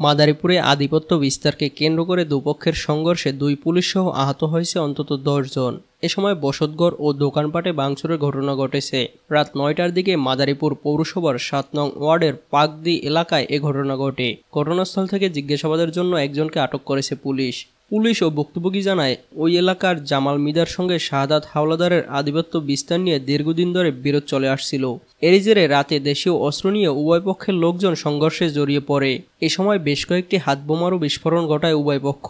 মাদারীপুরে আধিপত্য বিস্তারকে কেন্দ্র করে দুপক্ষের সংঘর্ষে 2 পুলিশসহ আহত হয়েছে অন্তত 10 জন। এ সময় বসতঘর ও দোকানপাটে ভাঙচুরের ঘটনা ঘটেছে। রাত 9টার দিকে মাদারীপুর পৌরসভার 7 নং ওয়ার্ডের পাকদি এলাকায় এ ঘটনা ঘটে। ঘটনাস্থল থেকে জিজ্ঞাসাবাদের জন্য একজনকে আটক করেছে পুলিশ। পুলিশ ও ভুক্তভোগী জানায়, ওই এলাকার জামাল মিদার সঙ্গে শাহাদাত হাওলাদারের আধিপত্য বিস্তার নিয়ে দীর্ঘদিন ধরে বিরোধ চলে আসছিল। এরই জেরে রাতে দেশীয় অস্ত্র নিয়ে উভয় পক্ষের লোকজন সংঘর্ষে জড়িয়ে পড়ে। এ সময় বেশ কয়েকটি হাতবোমারও বিস্ফোরণ ঘটায় উভয় পক্ষ।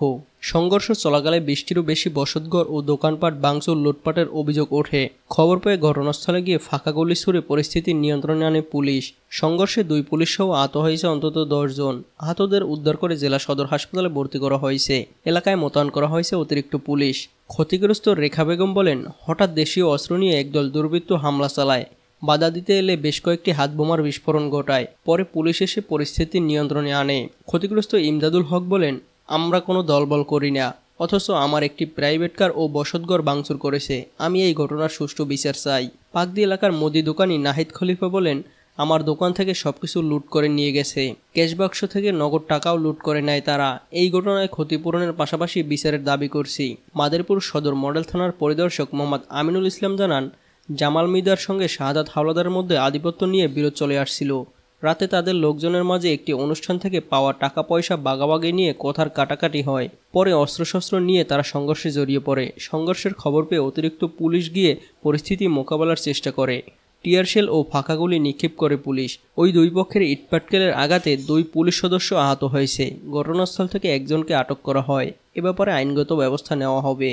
সংঘর্ষ চলাকালে 20টিরও বেশি বসতঘর ও দোকানপাট ভাঙচুর, লুটপাটের অভিযোগ ওঠে। খবর পেয়ে ঘটনাস্থলে গিয়ে ফাঁকা গুলি ছুড়ে পরিস্থিতি নিয়ন্ত্রণে আনে পুলিশ। সংঘর্ষে 2 পুলিশসহ আহত হয়েছে অন্তত 10 জন। আহতদের উদ্ধার করে জেলা সদর হাসপাতালে ভর্তি করা হয়েছে। এলাকায় মোতায়েন করা হয়েছে অতিরিক্ত পুলিশ। ক্ষতিগ্রস্ত রেখা বেগম বলেন, হঠাৎ দেশীয় অস্ত্র নিয়ে একদল দুর্বৃত্ত হামলা চালায়। বাধা দিতে এলে বেশ কয়েকটি হাতবোমার বিস্ফোরণ ঘটায়। পরে পুলিশ এসে পরিস্থিতি নিয়ন্ত্রণে আনে। ক্ষতিগ্রস্ত ইমদাদুল হক বলেন, আমরা কোনো দলবল করি না, অথচ আমার একটি প্রাইভেট কার ও বসতঘর ভাঙচুর করেছে। আমি এই ঘটনার সুষ্ঠু বিচার চাই। পাকদি এলাকার মুদি দোকানি নাহিদ খলিফা বলেন, আমার দোকান থেকে সবকিছু লুট করে নিয়ে গেছে। ক্যাশ বাক্স থেকে নগদ টাকাও লুট করে নেয় তারা। এই ঘটনায় ক্ষতিপূরণের পাশাপাশি বিচারের দাবি করছি। মাদারীপুর সদর মডেল থানার পরিদর্শক মোহাম্মদ আমিনুল ইসলাম জানান, জামাল মিদার সঙ্গে শাহাদাত হাওলাদারের মধ্যে আধিপত্য নিয়ে বিরোধ চলে আসছিল। রাতে তাদের লোকজনের মাঝে একটি অনুষ্ঠান থেকে পাওয়া টাকা পয়সা ভাগাভাগি নিয়ে কথার কাটাকাটি হয়। পরে অস্ত্রশস্ত্র নিয়ে তারা সংঘর্ষে জড়িয়ে পড়ে। সংঘর্ষের খবর পেয়ে অতিরিক্ত পুলিশ গিয়ে পরিস্থিতি মোকাবেলার চেষ্টা করে। টিয়ারশেল ও ফাঁকা গুলি নিক্ষেপ করে পুলিশ। ওই 2 পক্ষের ইটপাটকেলের আঘাতে 2 পুলিশ সদস্য আহত হয়েছে। ঘটনাস্থল থেকে একজনকে আটক করা হয়। এ ব্যাপারে আইনগত ব্যবস্থা নেওয়া হবে।